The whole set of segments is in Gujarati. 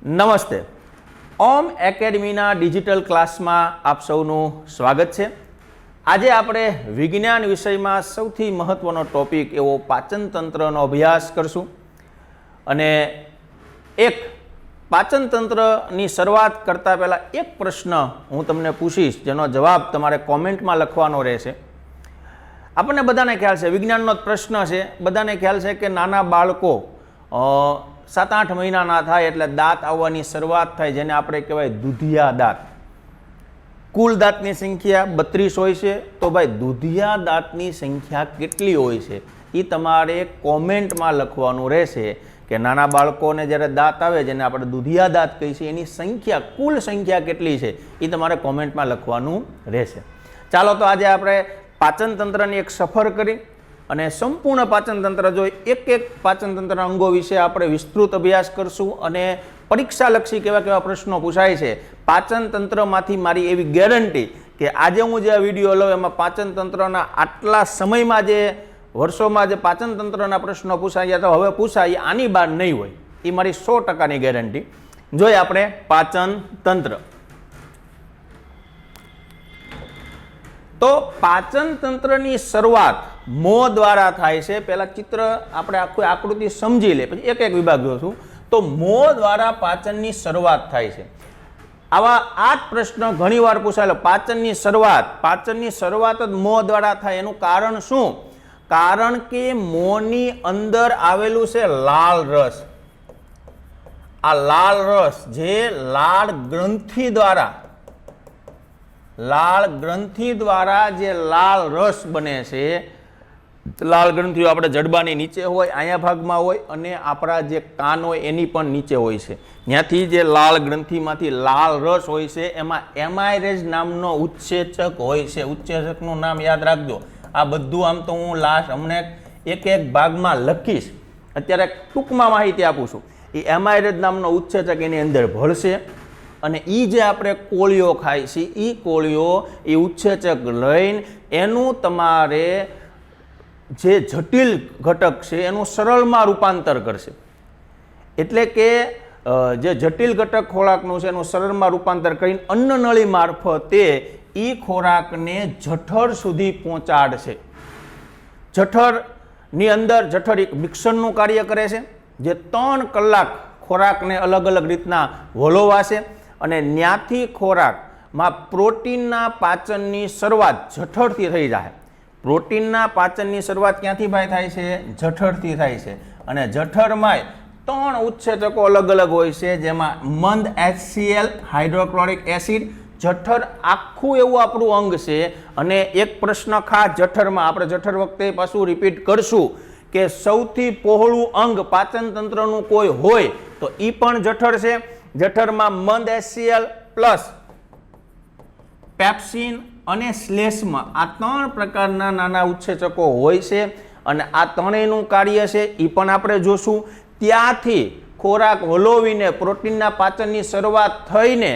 નમસ્તે. ઓમ એકેડમીના ડિજિટલ ક્લાસમાં આપ સૌનું સ્વાગત છે. આજે આપણે વિજ્ઞાન વિષયમાં સૌથી મહત્ત્વનો ટોપિક એવો પાચનતંત્રનો અભ્યાસ કરશું. અને એક પાચનતંત્રની શરૂઆત કરતાં પહેલાં એક પ્રશ્ન હું તમને પૂછીશ, જેનો જવાબ તમારે કોમેન્ટમાં લખવાનો રહેશે. આપણને બધાને ખ્યાલ છે, વિજ્ઞાનનો જ પ્રશ્ન છે, બધાને ખ્યાલ છે કે નાના બાળકો 7-8 મહિનાના થાય એટલે દાંત આવવાની શરૂઆત થાય, જેને આપણે કહેવાય દૂધિયા દાંત. કુલ દાંતની સંખ્યા 32 હોય છે, તો ભાઈ દૂધિયા દાંતની સંખ્યા કેટલી હોય છે એ તમારે કોમેન્ટમાં લખવાનું રહેશે કે નાના બાળકોને જ્યારે દાંત આવે, જેને આપણે દૂધિયા દાંત કહીએ છીએ, એની સંખ્યા, કુલ સંખ્યા કેટલી છે એ તમારે કોમેન્ટમાં લખવાનું રહેશે. ચાલો તો આજે આપણે પાચનતંત્રની એક સફર કરી અને સંપૂર્ણ પાચનતંત્ર જોઈ, એક પાચનતંત્રના અંગો વિશે આપણે વિસ્તૃત અભ્યાસ કરશું અને પરીક્ષાલક્ષી કેવા કેવા પ્રશ્નો પૂછાય છે. પાચનતંત્રમાંથી મારી એવી ગેરંટી કે આજે હું જે વિડીયો લઉં એમાં પાચનતંત્રના આટલા સમયમાં જે વર્ષોમાં જે પાચનતંત્રના પ્રશ્નો પૂછાયા તો હવે પૂછાય આની બહાર નહીં હોય, એ મારી 100%ની ગેરંટી. જોઈએ આપણે પાચનતંત્ર. તો પાચનતંત્રની શરૂઆત મોં દ્વારા થાય છે. પહેલાં ચિત્ર આપણે આખું આકૃતિ સમજી લે, પછી એક વિભાગ જોશું. તો મોં દ્વારા પાચનની શરૂઆત થાય છે. આ જ પ્રશ્ન ઘણીવાર પૂછાયેલો. પાચનની શરૂઆત જ મોં દ્વારા થાય. એનું કારણ શું? કારણ કે મોંની અંદર આવેલું છે લાળ રસ. આ લાળ રસ જે લાળ ગ્રંથિ દ્વારા જે લાળ રસ બને છે, લાળ ગ્રંથિઓ આપણે જડબાની નીચે હોય, અહીંયા ભાગમાં હોય, અને આપણા જે કાન હોય એની પણ નીચે હોય છે. ત્યાંથી જે લાળ ગ્રંથિમાંથી લાળ રસ હોય છે, એમાં એમાયરેઝ નામનો ઉત્સેચક હોય છે. ઉત્સેચકનું નામ યાદ રાખજો. આ બધું આમ તો હું હમણાં એક ભાગમાં લખીશ, અત્યારે ટૂંકમાં માહિતી આપું છું. એ એમાયરેઝ નામનો ઉત્સેચક એની અંદર ભળશે અને એ જે આપણે કોળીઓ ખાય છે, એ કોળીઓ એ ઉત્સેચક લઈને એનું તમારે જે જટિલ ઘટક છે એનું સરળમાં રૂપાંતર કરશે. એટલે કે જે જટિલ ઘટક ખોરાકનું છે એનું સરળમાં રૂપાંતર કરીને અન્નનળી મારફતે એ ખોરાકને જઠર સુધી પહોંચાડશે. જઠરની અંદર જઠર એક મિક્સરનું કાર્ય કરે છે, જે 3 કલાક ખોરાકને અલગ અલગ રીતના વલોવાશે અને ત્યાંથી ખોરાકમાં પ્રોટીનના પાચનની શરૂઆત જઠરથી થઈ જાય. પ્રોટીનના પાચનની શરૂઆત ક્યાંથી ભાઈ થાય છે? જઠરથી થાય છે. અને જઠરમાં 3 ઉત્સેચકો અલગ અલગ હોય છે, જેમાં મંદ HCl, હાઇડ્રોક્લોરિક એસિડ. જઠર આખું એવું આપણું અંગ છે. અને એક પ્રશ્ન ખાસ જઠરમાં, આપણે જઠર વખતે પાછું રિપીટ કરશું કે સૌથી પહોળું અંગ પાચનતંત્રનું કોઈ હોય તો એ પણ જઠર છે. જઠરમાં મંદ HCl પ્લસ પેપ્સિન અને શ્લેષ્મ, આ 3 પ્રકારના નાના ઉત્સેચકો હોય છે. અને આ ત્રણેયનું કાર્ય છે એ પણ આપણે જોશું. ત્યાંથી ખોરાક વલોવીને પ્રોટીનના પાચનની શરૂઆત થઈને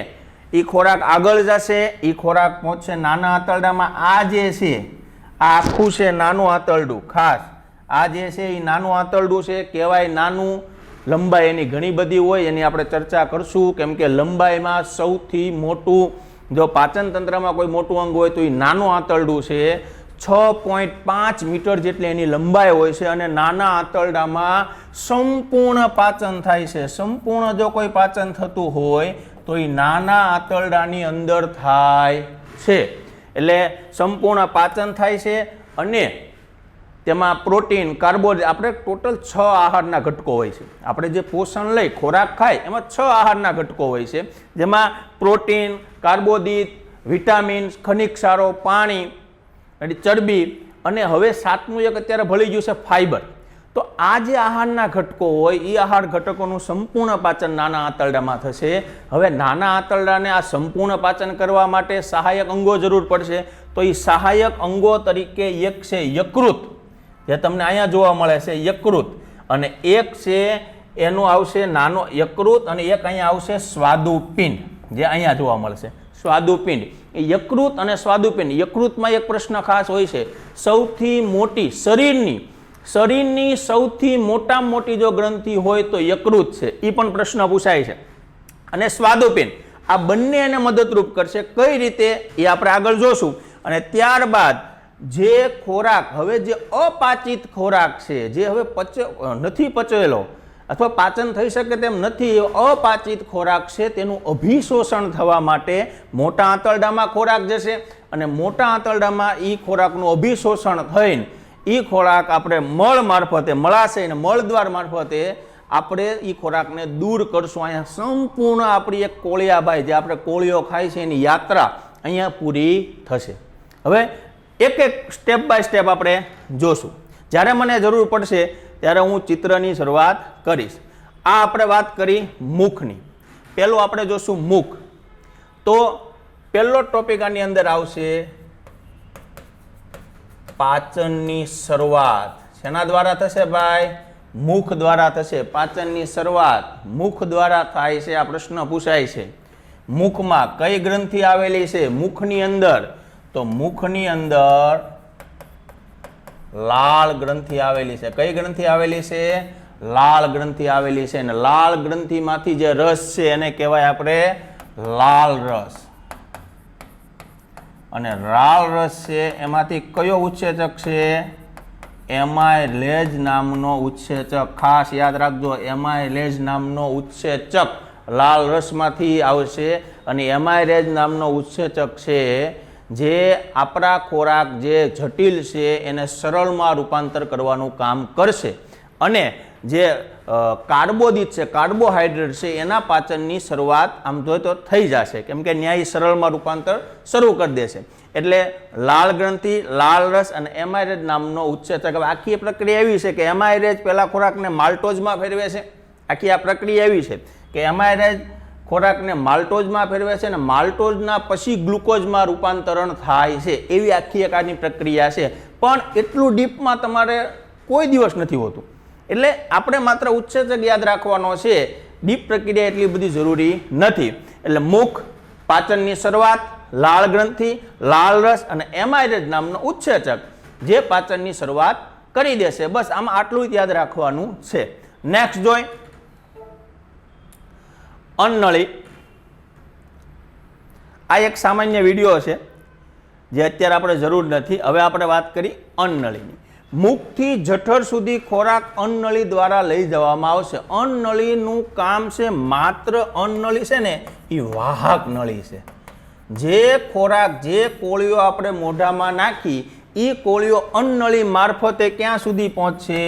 એ ખોરાક આગળ જશે. એ ખોરાક પહોંચશે નાના આંતરડામાં. આ જે છે આ આખું છે નાનું આંતરડું. ખાસ આ જે છે એ નાનું આંતરડું છે, કહેવાય નાનું. લંબાઈ એની ઘણી બધી હોય, એની આપણે ચર્ચા કરશું, કેમ કે લંબાઈમાં સૌથી મોટું, જો પાચનતંત્રમાં કોઈ મોટું અંગ હોય તો એ નાનું આંતરડું છે. 6.5 મીટર જેટલી એની લંબાઈ હોય છે. અને નાના આંતરડામાં સંપૂર્ણ પાચન થાય છે. સંપૂર્ણ જો કોઈ પાચન થતું હોય તો એ નાના આંતરડાની અંદર થાય છે. એટલે સંપૂર્ણ પાચન થાય છે. અને તેમાં પ્રોટીન, કાર્બોહાઈડ્રેટ, આપણે ટોટલ 6 આહારના ઘટકો હોય છે. આપણે જે પોષણ લઈ ખોરાક ખાય એમાં 6 આહારના ઘટકો હોય છે, જેમાં પ્રોટીન, કાર્બોહાઈડ્રેટ, વિટામિન્સ, ખનિજ ક્ષારો, પાણી, ચરબી, અને હવે 7મું એક અત્યારે ભળી ગયું છે ફાઈબર. તો આ જે આહારના ઘટકો હોય એ આહાર ઘટકોનું સંપૂર્ણ પાચન નાના આંતરડામાં થશે. હવે નાના આંતરડાને આ સંપૂર્ણ પાચન કરવા માટે સહાયક અંગો જરૂર પડશે. તો એ સહાયક અંગો તરીકે એક છે યકૃત, જે તમને અહીંયા જોવા મળે છે યકૃત, અને એક છે એનું આવશે નાનો યકૃત, અને એક અહીંયા આવશે સ્વાદુપિંડ, જે અહીંયા જોવા મળશે સ્વાદુપિંડ. એ યકૃત અને સ્વાદુપિંડ. યકૃતમાં એક પ્રશ્ન ખાસ હોય છે, સૌથી મોટી શરીરની સૌથી મોટામાં મોટી જો ગ્રંથિ હોય તો યકૃત છે. એ પણ પ્રશ્ન પૂછાય છે. અને સ્વાદુપિંડ, આ બંને એને મદદરૂપ કરશે. કઈ રીતે એ આપણે આગળ જોશું. અને ત્યારબાદ જે ખોરાક હવે જે અપાચિત ખોરાક છે, જે હવે નથી પચેલો અથવા પાચન થઈ શકે તેમ નથી, અપાચિત ખોરાક છે, તેનું અભિશોષણ થવા માટે મોટા આંતરડામાં ખોરાક જશે અને મોટા આંતરડામાં એ ખોરાકનું અભિશોષણ થઈને એ ખોરાક આપણે મળ મારફતે, મળાશય અને મળદ્વાર મારફતે આપણે એ ખોરાકને દૂર કરશું. અહીંયા સંપૂર્ણ આપણી એક કોળિયાભાઈ, જે આપણે કોળિયો ખાય છે, એની યાત્રા અહીંયા પૂરી થશે. હવે એક એક સ્ટેપ બાય સ્ટેપ આપણે જોશું. જ્યારે મને જરૂર પડશે ત્યારે હું ચિત્રની શરૂઆત કરીશ. આ આપણે વાત કરી મુખની. પહેલું આપણે જોશું મુખ. તો પહેલો ટોપિક આની અંદર આવશે પાચનની શરૂઆત. શેના દ્વારા થશે ભાઈ? મુખ દ્વારા થશે. પાચનની શરૂઆત મુખ દ્વારા થાય છે. આ પ્રશ્ન પૂછાય છે. મુખમાં કઈ ગ્રંથિ આવેલી છે? મુખની અંદર. તો મુખની અંદર લાળ ગ્રંથિ આવેલી છે. કઈ ગ્રંથિ આવેલી છે? લાળ ગ્રંથિ આવેલી છે. અને લાળ ગ્રંથિમાંથી જે રસ છે એને કહેવાય આપણે લાળ રસ. અને લાળ રસ છે એમાંથી કયો ઉત્સેચક છે? એમાયલેઝ નામનો ઉત્સેચક. ખાસ યાદ રાખજો, એમાયલેઝ નામનો ઉત્સેચક લાળ રસમાંથી આવશે. અને એમાયલેઝ નામનો ઉત્સેચક છે જે આપણા ખોરાક જે જટિલ છે એને સરળમાં રૂપાંતર કરવાનું કામ કરશે. અને જે કાર્બોદિત છે, કાર્બોહાઈડ્રેટ છે, એના પાચનની શરૂઆત આમ જોઈએ તો થઈ જશે, કેમ કે ન્યાય સરળમાં રૂપાંતર શરૂ કરી દેશે. એટલે લાળ ગ્રંથિ, લાળ રસ અને એમાયલેઝ નામનો ઉત્સેચક. હવે આખી પ્રક્રિયા એવી છે કે એમાયલેઝ પહેલા ખોરાકને માલ્ટોઝમાં ફેરવે છે. આખી આ પ્રક્રિયા એવી છે કે એમાયલેઝ ખોરાકને માલ્ટોઝમાં ફેરવે છે અને માલ્ટોઝના પછી ગ્લુકોઝમાં રૂપાંતરણ થાય છે. એવી આખી એક આની પ્રક્રિયા છે. પણ એટલું ડીપમાં તમારે કોઈ દિવસ નથી હોતું. એટલે આપણે માત્ર ઉત્સેચક યાદ રાખવાનો છે, ડીપ પ્રક્રિયા એટલી બધી જરૂરી નથી. એટલે મુખ, પાચનની શરૂઆત, લાળ ગ્રંથિ, લાળ રસ અને એમાયલેઝ નામનો ઉત્સેચક જે પાચનની શરૂઆત કરી દેશે. બસ આમાં આટલું જ યાદ રાખવાનું છે. નેક્સ્ટ જોઈ અન્નળી. આ એક સામાન્ય વિડીયો છે જે અત્યારે આપણે જરૂર નથી. હવે આપણે વાત કરી અન્નળીની. મુખથી જઠર સુધી ખોરાક અન્નળી દ્વારા લઈ જવામાં આવશે. અન્નળીનું કામ છે માત્ર, અન્નળી છે ને એ વાહક નળી છે. જે ખોરાક, જે કોળીઓ આપણે મોઢામાં નાખી એ કોળીઓ અન્નળી મારફતે ક્યાં સુધી પહોંચશે?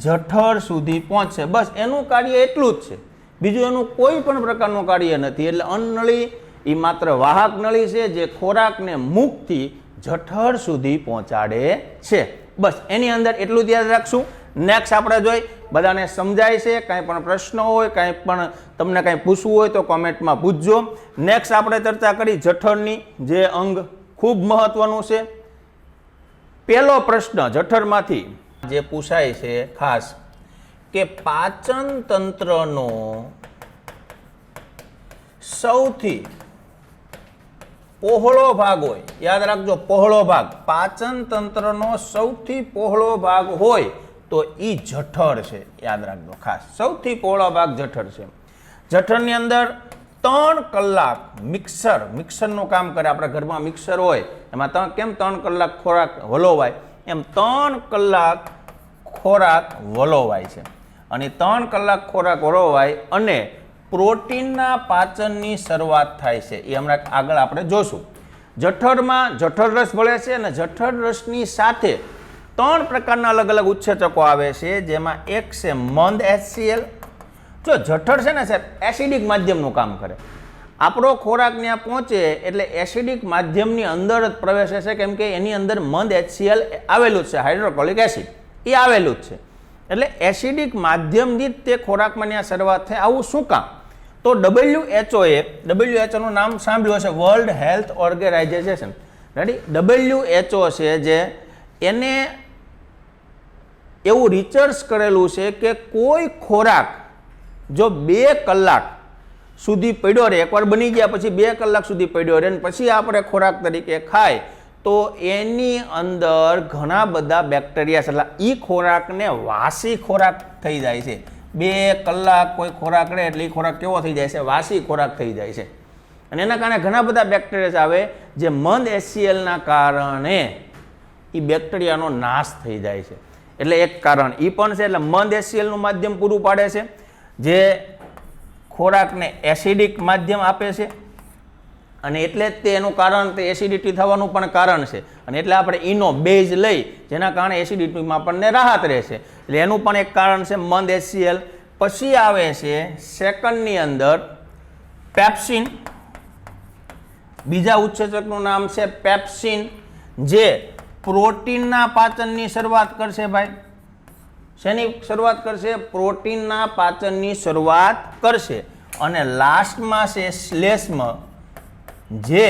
જઠર સુધી પહોંચશે. બસ એનું કાર્ય એટલું જ છે, બીજું એનું કોઈ પણ પ્રકારનું કાર્ય નથી. એટલે અન્નળી એ માત્ર વાહક નળી છે જે ખોરાકને મુખથી જઠર સુધી પહોંચાડે છે. બસ એની અંદર એટલું જ યાદ રાખશું. નેક્સ્ટ આપણે જોઈ, બધાને સમજાય છે? કાંઈ પણ પ્રશ્ન હોય, કાંઈ પણ તમને કાંઈ પૂછવું હોય તો કોમેન્ટમાં પૂછજો. નેક્સ્ટ આપણે ચર્ચા કરી જઠરની, જે અંગ ખૂબ મહત્વનું છે. પહેલો પ્રશ્ન જઠરમાંથી જે પૂછાય છે ખાસ કે પાચન તંત્રનો સૌથી પહોળો ભાગ હોય, યાદ રાખજો પહોળો ભાગ, પાચન તંત્રનો સૌથી પહોળો ભાગ હોય તો ઈ જઠર છે. યાદ રાખજો ખાસ, સૌથી પહોળો ભાગ જઠર છે. જઠરની અંદર 3 કલાક મિક્સરનું કામ કરે. આપણા ઘરમાં મિક્સર હોય એમાં કેમ 3 કલાક ખોરાક વલોવાય, એમ 3 કલાક ખોરાક વલોવાય છે. અને 3 કલાક ખોરાક વલોવાય અને પ્રોટીનના પાચનની શરૂઆત થાય છે. એ હમણાં આગળ આપણે જોશું. જઠરમાં જઠર રસ ભળે છે અને જઠર રસની સાથે 3 પ્રકારના અલગ અલગ ઉત્સેચકો આવે છે, જેમાં એક છે મંદ HCl. જો જઠર છે ને સાહેબ એસિડિક માધ્યમનું કામ કરે. આપણો ખોરાક ત્યાં પહોંચે એટલે એસિડિક માધ્યમની અંદર જ પ્રવેશે છે, કેમ કે એની અંદર મંદ HCl આવેલું જ છે, હાઇડ્રોક્લોરિક એસિડ એ આવેલું જ છે. એટલે એસિડિક માધ્યમથી તે ખોરાકમાં ત્યાં શરૂઆત થાય. આવું શું કામ? તો WHO નું નામ સાંભળ્યું હશે, world health organization. Ready? WHO છે જે એને એવું રિસર્ચ કરેલું છે કે કોઈ ખોરાક જો 2 કલાક સુધી પડ્યો રહે, એકવાર બની ગયા પછી 2 કલાક સુધી પડ્યો રહે અને પછી આપણે ખોરાક તરીકે ખાય તો એની અંદર ઘણા બધા બેક્ટેરિયા છે. એટલે એ ખોરાકને વાસી ખોરાક થઈ જાય છે. 2 કલાક કોઈ ખોરાક રહે એટલે એ ખોરાક કેવો થઈ જાય છે? વાસી ખોરાક થઈ જાય છે. અને એના કારણે ઘણા બધા બેક્ટેરિયા આવે જે મંદ HClના કારણે એ બેક્ટેરિયાનો નાશ થઈ જાય છે. એટલે એક કારણ એ પણ છે. એટલે મંદ HClનું માધ્યમ પૂરું પાડે છે જે ખોરાકને એસિડિક માધ્યમ આપે છે અને એટલે જ તે એનું કારણ તે એસિડિટી થવાનું પણ કારણ છે. અને એટલે આપણે ઈનો બેઝ લઈ જેના કારણે એસિડિટીમાં આપણને રાહત રહેશે. એટલે એનું પણ એક કારણ છે મંદ HCl. પછી આવે છે સેકન્ડની અંદર પેપ્સિન. બીજા ઉત્સેચકનું નામ છે પેપ્સિન, જે પ્રોટીનના પાચનની શરૂઆત કરશે. ભાઈ શેની શરૂઆત કરશે? પ્રોટીનના પાચનની શરૂઆત કરશે. અને લાસ્ટમાં છે શ્લેષ્મ, જે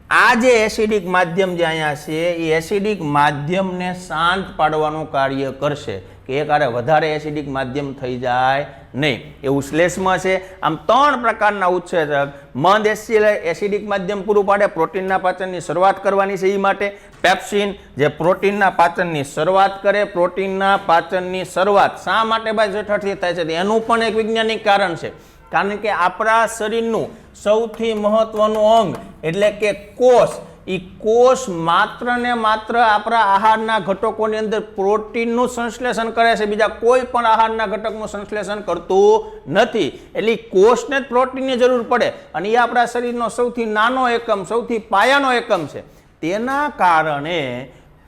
આ જે એસિડિક માધ્યમ જે અહીંયા છે એ એસિડિક માધ્યમને શાંત પાડવાનું કાર્ય કરશે કે એક આરે વધારે એસિડિક માધ્યમ થઈ જાય નહીં, એવું શ્લેષ્મ છે. આમ 3 પ્રકારના ઉત્સેચક. મંદ HCl એસિડિક માધ્યમ પૂરું પાડે, પ્રોટીનના પાચનની શરૂઆત કરવાની છે એ માટે. પેપ્સિન જે પ્રોટીનના પાચનની શરૂઆત કરે. પ્રોટીનના પાચનની શરૂઆત શા માટે ભાઈ જઠરથી થાય છે? એનું પણ એક વૈજ્ઞાનિક કારણ છે. કારણ કે આપણા શરીરનું સૌથી મહત્વનું અંગ એટલે કે કોષ, એ કોષ માત્ર ને માત્ર આપણા આહારના ઘટકોની અંદર પ્રોટીનનું સંશ્લેષણ કરે છે, બીજા કોઈ પણ આહારના ઘટકનું સંશ્લેષણ કરતું નથી. એટલે કોષને જ પ્રોટીનની જરૂર પડે અને એ આપણા શરીરનો સૌથી નાનો એકમ, સૌથી પાયાનો એકમ છે. તેના કારણે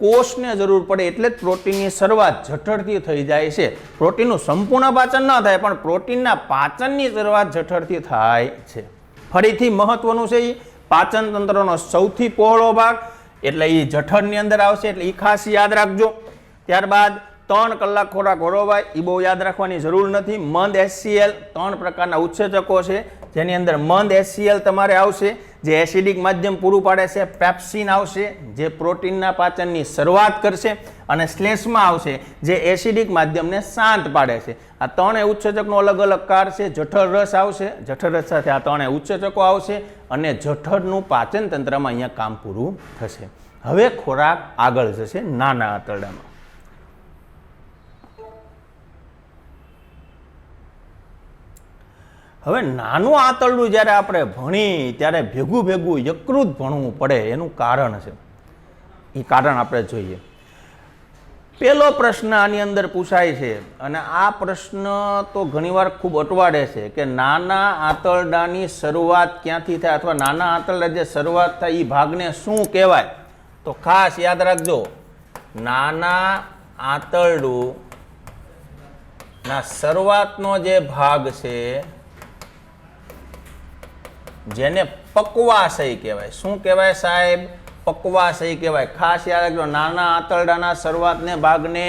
કોષને જરૂર પડે એટલે જ પ્રોટીનની શરૂઆત જઠરથી થઈ જાય છે. પ્રોટીનનું સંપૂર્ણ પાચન ન થાય પણ પ્રોટીનના પાચનની શરૂઆત જઠરથી થાય છે. ફરીથી મહત્વનું છે એ પાચન તંત્રનો સૌથી પહોળો ભાગ એટલે એ જઠરની અંદર આવશે, એટલે એ ખાસ યાદ રાખજો. ત્યારબાદ 3 કલાક ખોરાક હળવાય એ બહુ યાદ રાખવાની જરૂર નથી. મંદ HCl 3 પ્રકારના ઉત્સેચકો છે જેની અંદર મંદ HCl તમારે આવશે જે એસિડિક માધ્યમ પૂરું પાડે છે. પેપ્સિન આવશે જે પ્રોટીનના પાચનની શરૂઆત કરશે અને શ્લેષ્મા આવશે જે એસિડિક માધ્યમને શાંત પાડે છે. આ 3 ઉત્સેચકનો અલગ અલગ કાર છે. જઠર રસ આવશે, જઠર રસ સાથે આ 3 ઉત્સેચકો આવશે અને જઠરનું પાચન તંત્રમાં અહીંયા કામ પૂરું થશે. હવે ખોરાક આગળ જશે નાના આંતરડામાં. હવે નાનું આંતરડું જ્યારે આપણે ભણી ત્યારે ભેગું ભેગું યકૃત ભણવું પડે એનું કારણ છે. એ કારણ આપણે જોઈએ. પહેલો પ્રશ્ન આની અંદર પૂછાય છે અને આ પ્રશ્ન તો ઘણીવાર ખૂબ અટવાડે છે કે નાના આંતરડાની શરૂઆત ક્યાંથી થાય અથવા નાના આંતરડા જે શરૂઆત થાય એ ભાગને શું કહેવાય? તો ખાસ યાદ રાખજો, નાના આંતરડું ના શરૂઆતનો જે ભાગ છે જેને પક્વાશય કહેવાય. શું કહેવાય સાહેબ? પક્વાશય કહેવાય. ખાસ યાદ રાખજો, નાના આંતરડાના શરૂઆતને ભાગને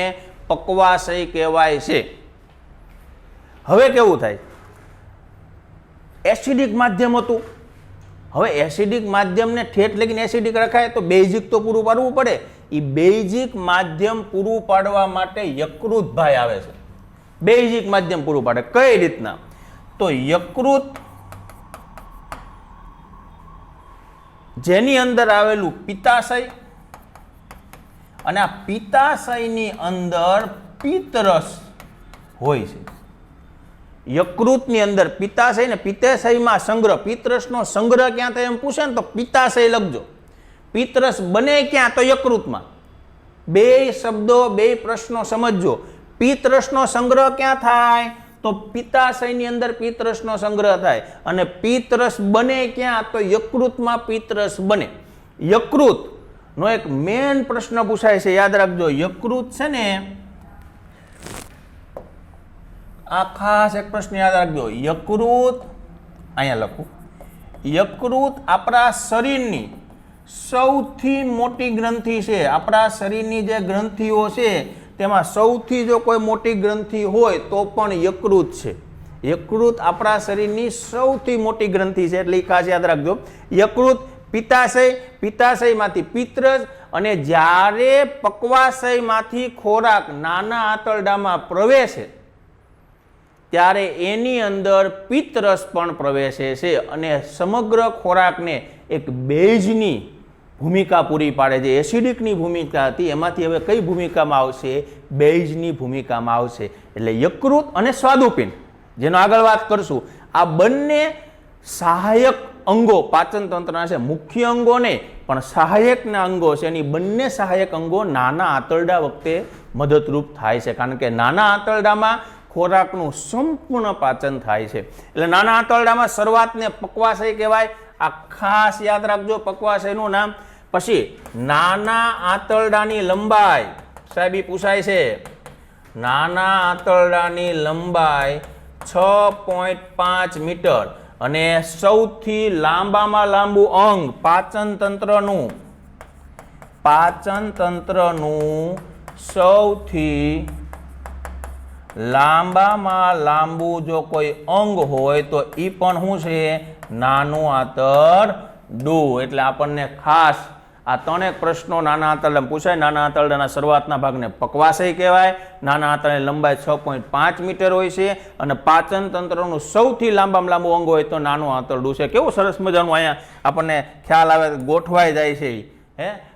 પક્વાશય કહેવાય છે. હવે કેવું થાય? એસિડિક માધ્યમ હતું. હવે એસિડિક માધ્યમને ઠેઠ લગીને એસિડિક રખાય તો બેઝિક તો પૂરું પાડવું પડે. એ બેઝિક માધ્યમ પૂરું પાડવા માટે યકૃત ભાઈ આવે છે. બેઝિક માધ્યમ પૂરું પાડે કઈ રીતના? તો યકૃત જેની અંદર આવેલું પિત્તાશય અને આ પિત્તાશયની અંદર પિત્તરસ હોય છે. યકૃતની અંદર પિત્તાશય ને પિત્તાશયમાં સંગ્રહ, પિત્તરસનો સંગ્રહ ક્યાં થાય એમ પૂછે ને તો પિત્તાશય લખજો. પિત્તરસ બને ક્યાં? તો યકૃતમાં. 2 શબ્દો 2 પ્રશ્નો સમજજો. પિત્તરસનો સંગ્રહ ક્યાં થાય? તો પિત્તાશયની અંદર પિત્તરસનો સંગ્રહ થાય અને પિત્તરસ બને ક્યાં? તો યકૃતમાં પિત્તરસ બને. યકૃતનો એક મેઇન પ્રશ્ન પૂછાય છે, યાદ રાખજો. યકૃત છે ને, આ ખાસ એક પ્રશ્ન યાદ રાખજો. યકૃત અહીંયા લખું. યકૃત આપણા શરીરની સૌથી મોટી ગ્રંથિ છે. આપણા શરીરની જે ગ્રંથિઓ છે તેમાં સૌથી જો કોઈ મોટી ગ્રંથિ હોય તો પણ યકૃત છે. યકૃત આપણા શરીરની સૌથી મોટી ગ્રંથિ છે એટલે ખાસ યાદ રાખજો. યકૃત, પિત્તાશય, પિત્તાશયમાંથી પિત્તરસ અને જ્યારે પક્વાશયમાંથી ખોરાક નાના આંતરડામાં પ્રવેશે ત્યારે એની અંદર પિત્તરસ પણ પ્રવેશે છે અને સમગ્ર ખોરાકને એક બેઝની ભૂમિકા પૂરી પાડે છે. એસિડિકની ભૂમિકા હતી એમાંથી હવે કઈ ભૂમિકામાં આવશે? બેઝની ભૂમિકામાં આવશે. એટલે યકૃત અને સ્વાદુપિંડ જેનો આગળ વાત કરશું, આ બંને સહાયક અંગો પાચન તંત્રના છે. મુખ્ય અંગો નહીં પણ સહાયકના અંગો છે. એની બંને સહાયક અંગો નાના આંતરડા વખતે મદદરૂપ થાય છે, કારણ કે નાના આંતરડામાં ખોરાકનું સંપૂર્ણ પાચન થાય છે. એટલે નાના આંતરડામાં શરૂઆતને પક્વાશય કહેવાય. આ ખાસ યાદ રાખજો પક્વાશયનું નામ. પછી નાના આંતરડાની લંબાઈ, સાહેબ ઈ પૂછાય છે, નાના આંતરડાની લંબાઈ 6.5 મીટર અને સૌથી લાંબામાં લાંબુ અંગ પાચન તંત્રનું સૌથી લાંબામાં લાંબુ જો કોઈ અંગ હોય તો એ પણ શું છે? નાનું આંતરડું. એટલે આપણને ખાસ આ ત્રણેક પ્રશ્નો નાના આંતરડામાં પૂછાય. નાના આંતરડાના શરૂઆતના ભાગને પક્વાશય કહેવાય. નાના આંતરડાની લંબાઈ 6.5 મીટર હોય છે અને પાચન તંત્રનું સૌથી લાંબામાં લાંબુ અંગ હોય તો નાનું આંતરડું છે. કેવું સરસ મજાનું અહીંયા આપણને ખ્યાલ આવે, ગોઠવાઈ જાય છે.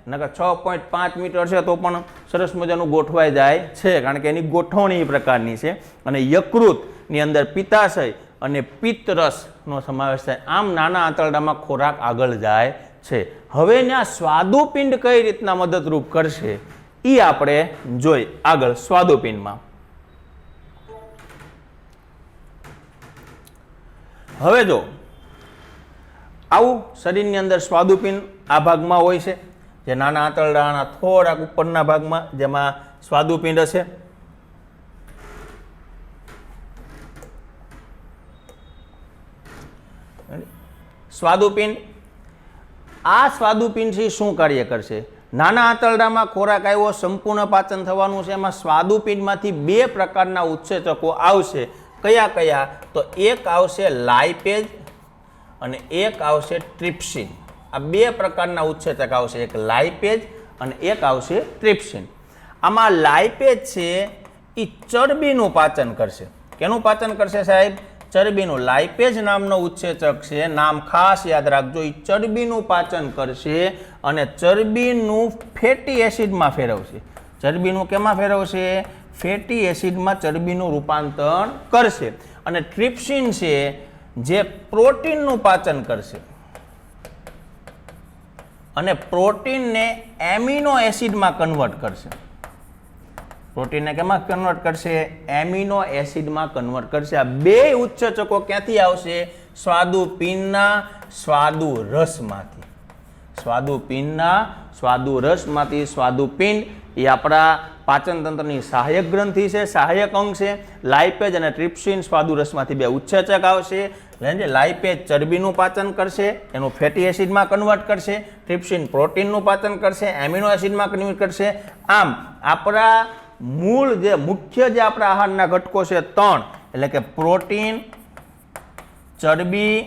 નકર 6.5 મીટર છે તો પણ સરસ મજાનું ગોઠવાઈ જાય છે, કારણ કે એની ગોઠવણી એ પ્રકારની છે. અને યકૃતની અંદર પિત્તાશય અને પિત્તરસનો સમાવેશ થાય. આમ નાના આંતરડામાં ખોરાક આગળ જાય છે. હવે ત્યાં સ્વાદુપિંડ કઈ રીતના મદદરૂપ કરશે એ આપણે જોઈ આગળ. સ્વાદુપિંડમાં હવે જો આવું શરીરની અંદર સ્વાદુપિંડ આ ભાગમાં હોય છે, જે નાના આંતરડાના થોડાક ઉપરના ભાગમાં, જેમાં સ્વાદુપિંડ હશે. સ્વાદુપિંડ, આ સ્વાદુપિંડથી શું કાર્ય કરશે? નાના આંતરડામાં ખોરાક આવ્યો, સંપૂર્ણ પાચન થવાનું છે. એમાં સ્વાદુપિંડમાંથી બે પ્રકારના ઉત્સેચકો આવશે. કયા કયા? તો એક આવશે લાઇપેજ અને એક આવશે ટ્રિપ્સિન. આ બે પ્રકારના ઉત્સેચક આવશે, એક લાઇપેજ અને એક આવશે ટ્રિપ્સિન. આમાં લાઇપેજ છે એ ચરબીનું પાચન કરશે. કેનું પાચન કરશે સાહેબ? ચરબીનું. લાઇપેજ નામનો ઉત્સેચક છે, નામ ખાસ યાદ રાખજો. એ ચરબીનું પાચન કરશે અને ચરબીનું ફેટી એસિડમાં ફેરવશે. ચરબીનું કેમાં ફેરવશે? ફેટી એસિડમાં ચરબીનું રૂપાંતર કરશે. અને ટ્રિપ્સિન છે જે પ્રોટીનનું પાચન કરશે અને પ્રોટીનને એમિનો એસિડમાં કન્વર્ટ કરશે. પ્રોટીનને કેમાં કન્વર્ટ કરશે? એમિનો એસિડમાં કન્વર્ટ કરશે. આ બે ઉત્સેચકો ક્યાંથી આવશે? સ્વાદુપિંડના સ્વાદુ રસમાંથી. સ્વાદુપિંડના સ્વાદુ રસમાંથી. સ્વાદુપિંડ એ આપણા પાચન તંત્રની સહાયક ગ્રંથિ છે, સહાયક અંગ છે. લાઇપેજ અને ટ્રિપ્સિન સ્વાદુ રસમાંથી બે ઉત્સેચક આવશે. લાઇપેજ ચરબીનું પાચન કરશે, એનું ફેટી એસિડમાં કન્વર્ટ કરશે. ટ્રિપ્સિન પ્રોટીનનું પાચન કરશે, એમિનો એસિડમાં કન્વર્ટ કરશે. આમ આપણા મૂળ જે મુખ્ય જે આપણા આહારના ઘટકો છે 3, એટલે કે પ્રોટીન, ચરબી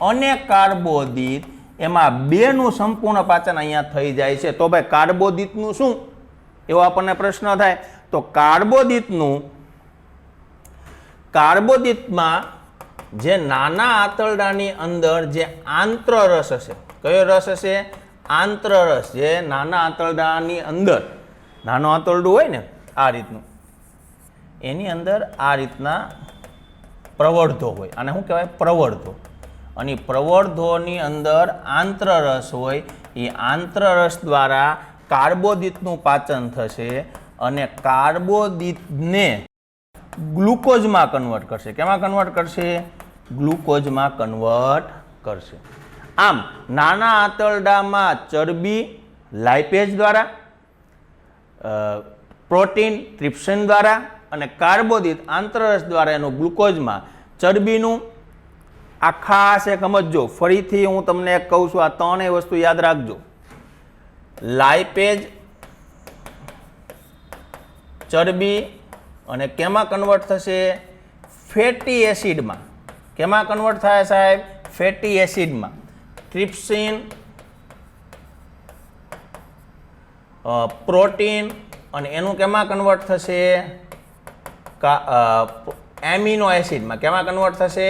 અને કાર્બોદિત, એમાં બેનું સંપૂર્ણ પાચન અહીંયા થઈ જાય છે. તો ભાઈ કાર્બોદિતનું શું? એવો આપણને પ્રશ્ન થાય. તો કાર્બોદિતમાં જે નાના આંતરડાની અંદર જે આંત્રરસ હશે, કયો રસ હશે? આંત્રરસ. જે નાના આંતરડાની અંદર, નાનો આંતરડું હોય ને આ રીતનું, એની અંદર આ રીતના પ્રવર્ધો હોય. આને શું કહેવાય? પ્રવર્ધો. અને પ્રવર્ધોની અંદર આંત્રરસ હોય. એ આંત્રરસ દ્વારા કાર્બોદિતનું પાચન થશે અને કાર્બોદિતને ગ્લુકોઝમાં કન્વર્ટ કરશે. કેમાં કન્વર્ટ કરશે? ગ્લુકોઝમાં કન્વર્ટ કરશે. આમ નાના આંતરડામાં ચરબી લાઇપેજ દ્વારા, પ્રોટીન ટ્રિપ્સિન દ્વારા અને કાર્બોદિત આંતરરસ દ્વારા એનું ગ્લુકોઝમાં, ચરબીનું આ ખાસ એક સમજજો. ફરીથી હું તમને એક કહું છું, આ ત્રણેય વસ્તુ યાદ રાખજો. લાઇપેજ, ચરબી અને કેમાં કન્વર્ટ થશે? ફેટી એસિડમાં. કેમાં કન્વર્ટ થાય સાહેબ? ફેટી એસિડમાં. ટ્રિપ્સિન, પ્રોટીન અને એનું કેમાં કન્વર્ટ થશે? એમિનો એસિડમાં. કેમાં કન્વર્ટ થશે?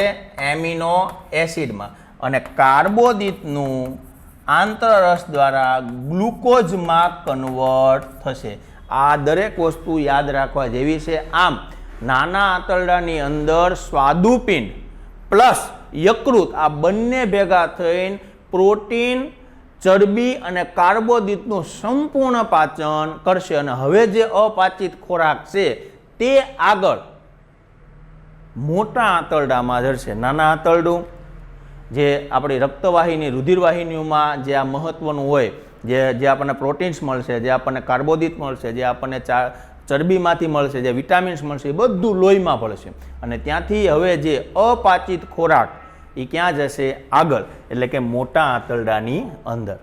એમિનો એસિડમાં. અને કાર્બોદિતનું આંતરરસ દ્વારા ગ્લુકોઝમાં કન્વર્ટ થશે. આ દરેક વસ્તુ યાદ રાખવા જેવી છે. આમ નાના આંતરડાની અંદર સ્વાદુપિંડ પ્લસ યકૃત આ બંને ભેગા થઈને પ્રોટીન, ચરબી અને કાર્બોદિતનું સંપૂર્ણ પાચન કરશે. અને હવે જે અપાચિત ખોરાક છે તે આગળ મોટા આંતરડામાં જશે. નાના આંતરડું જે આપણી રક્તવાહિની, રુધિરવાહિનીઓમાં જે આ મહત્વનું હોય, જે આપણને પ્રોટીન્સ મળશે, જે આપણને કાર્બોદિત મળશે, જે આપણને ચરબીમાંથી મળશે, જે વિટામિન્સ મળશે, એ બધું લોહીમાં ભળશે. અને ત્યાંથી હવે જે અપાચિત ખોરાક એ ક્યાં જશે? આગળ, એટલે કે મોટા આંતરડાની અંદર.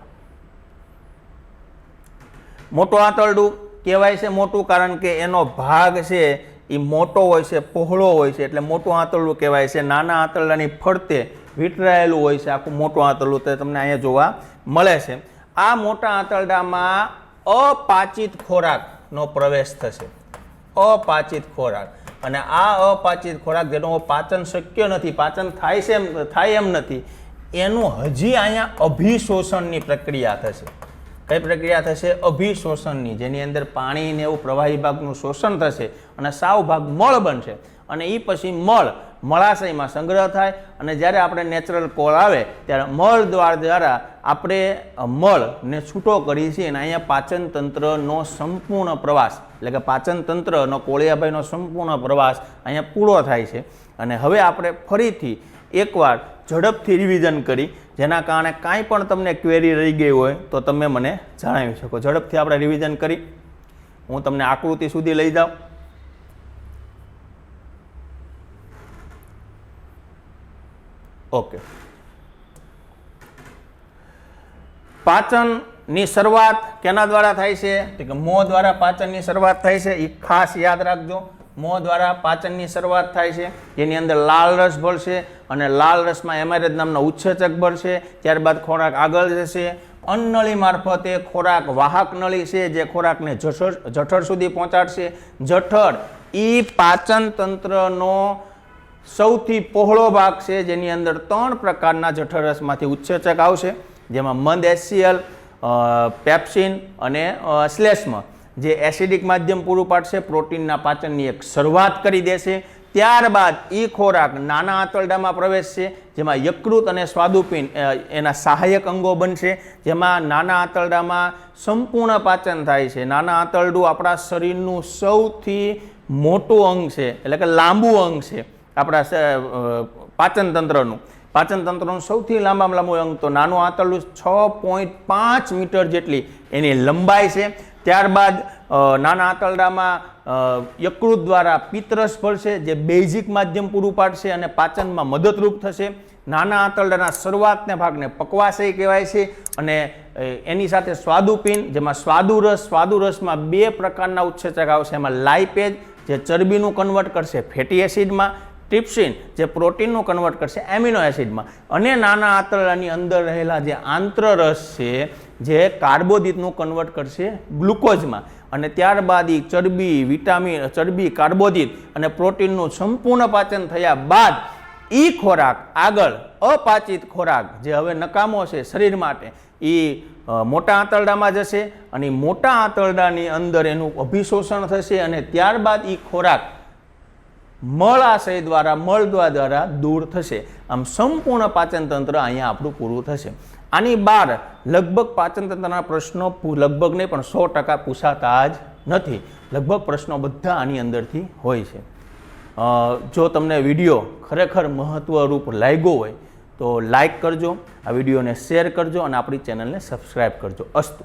મોટું આંતરડું કહેવાય છે મોટું કારણ કે એનો ભાગ છે એ મોટો હોય છે, પહોળો હોય છે, એટલે મોટું આંતરડું કહેવાય છે. નાના આંતરડાની ફરતે વીંટળાયેલું હોય છે આખું મોટું આંતરડું, તે તમને અહીંયા જોવા મળે છે. આ મોટા આંતરડામાં અપાચિત ખોરાકનો પ્રવેશ થશે. અપાચિત ખોરાક, અને આ અપાચિત ખોરાક જેનું પાચન શક્ય નથી, પાચન થાય એમ નથી, એનું હજી અહીંયા અભિશોષણની પ્રક્રિયા થશે. કઈ પ્રક્રિયા થશે? અભિશોષણની, જેની અંદર પાણી ને એવું પ્રવાહી ભાગનું શોષણ થશે અને સાવ ભાગ મળ બનશે. અને એ પછી મળાશયમાં સંગ્રહ થાય. અને જ્યારે આપણે નેચરલ કોલ આવે ત્યારે મળ દ્વારા આપણે મળને છૂટો કરીએ છીએ. અને અહીંયા પાચન તંત્રનો સંપૂર્ણ પ્રવાસ, એટલે કે પાચન તંત્રનો કોળિયાભાઈનો સંપૂર્ણ પ્રવાસ અહીંયા પૂરો થાય છે. અને હવે આપણે ફરીથી એકવાર ઝડપથી રિવિઝન કરી, જેના કારણે કાંઈ પણ તમને ક્વેરી રહી ગઈ હોય તો તમે મને જણાવી શકો. ઝડપથી આપણે રિવિઝન કરી, હું તમને આકૃતિ સુધી લઈ જાઉં. ઓકે, પાચનની શરૂઆત કેના દ્વારા થાય છે? તો કે મોં દ્વારા પાચનની શરૂઆત થાય છે. એ ખાસ યાદ રાખજો. મોં દ્વારા પાચનની શરૂઆત થાય છે, જેની અંદર લાલ રસ ભળશે અને લાલ રસમાં એમારેજ નામનો ઉત્સેચક ભળશે. ત્યારબાદ ખોરાક આગળ જશે. અન્નનળી મારફતે ખોરાક વાહક નળી છે, જે ખોરાકને જઠર સુધી પહોંચાડશે. જઠર એ પાચન તંત્રનો સૌથી પહોળો ભાગ છે, જેની અંદર 3 પ્રકારના જઠરરસમાંથી ઉત્સેચક આવશે, જેમાં મંદ HCl, પેપ્સિન અને શ્લેષ્મ, જે એસિડિક માધ્યમ પૂરું પાડશે, પ્રોટીનના પાચનની એક શરૂઆત કરી દેશે. ત્યારબાદ એ ખોરાક નાના આંતરડામાં પ્રવેશશે, જેમાં યકૃત અને સ્વાદુપિંડ એના સહાયક અંગો બનશે, જેમાં નાના આંતરડામાં સંપૂર્ણ પાચન થાય છે. નાના આંતરડું આપણા શરીરનું સૌથી મોટું અંગ છે, એટલે કે લાંબુ અંગ છે આપણા પાચન તંત્રનું સૌથી લાંબામાં લાંબુ અંગ. તો નાનું આંતરડું 6.5 મીટર જેટલી એની લંબાઈ છે. ત્યારબાદ નાના આંતરડામાં યકૃત દ્વારા પિત્તરસ ભળશે, જે બેઝિક માધ્યમ પૂરું પાડશે અને પાચનમાં મદદરૂપ થશે. નાના આંતરડાના શરૂઆતના ભાગને પકવાશય કહેવાય છે. અને એની સાથે સ્વાદુપિંડ, જેમાં સ્વાદુરસમાં 2 પ્રકારના ઉત્સેચક આવશે. એમાં લાઇપેજ, જે ચરબીનું કન્વર્ટ કરશે ફેટી એસિડમાં, ટ્રિપ્સિન, જે પ્રોટીનનું કન્વર્ટ કરશે એમિનો એસિડમાં, અને નાના આંતરડાની અંદર રહેલા જે આંતરરસ છે, જે કાર્બોદિતનું કન્વર્ટ કરશે ગ્લુકોઝમાં. અને ત્યારબાદ એ ચરબી, કાર્બોદિત અને પ્રોટીનનું સંપૂર્ણ પાચન થયા બાદ એ ખોરાક આગળ અપાચિત ખોરાક, જે હવે નકામો છે શરીર માટે, એ મોટા આંતરડામાં જશે. અને મોટા આંતરડાની અંદર એનું અભિશોષણ થશે. અને ત્યારબાદ એ ખોરાક મળાશય દ્વારા, મળદ્વાર દ્વારા દૂર થશે. આમ સંપૂર્ણ પાચન તંત્ર અહીંયા આપણું પૂરું થશે. આની બહાર લગભગ પાચન તંત્રના પ્રશ્નો લગભગ નહીં પણ 100% પૂછાતા જ નથી. લગભગ પ્રશ્નો બધા આની અંદરથી હોય છે. જો તમને વિડીયો ખરેખર મહત્વરૂપ લાગ્યો હોય તો લાઈક કરજો, આ વિડીયોને શેર કરજો અને આપણી ચેનલને સબસ્ક્રાઈબ કરજો. અસ્તુ.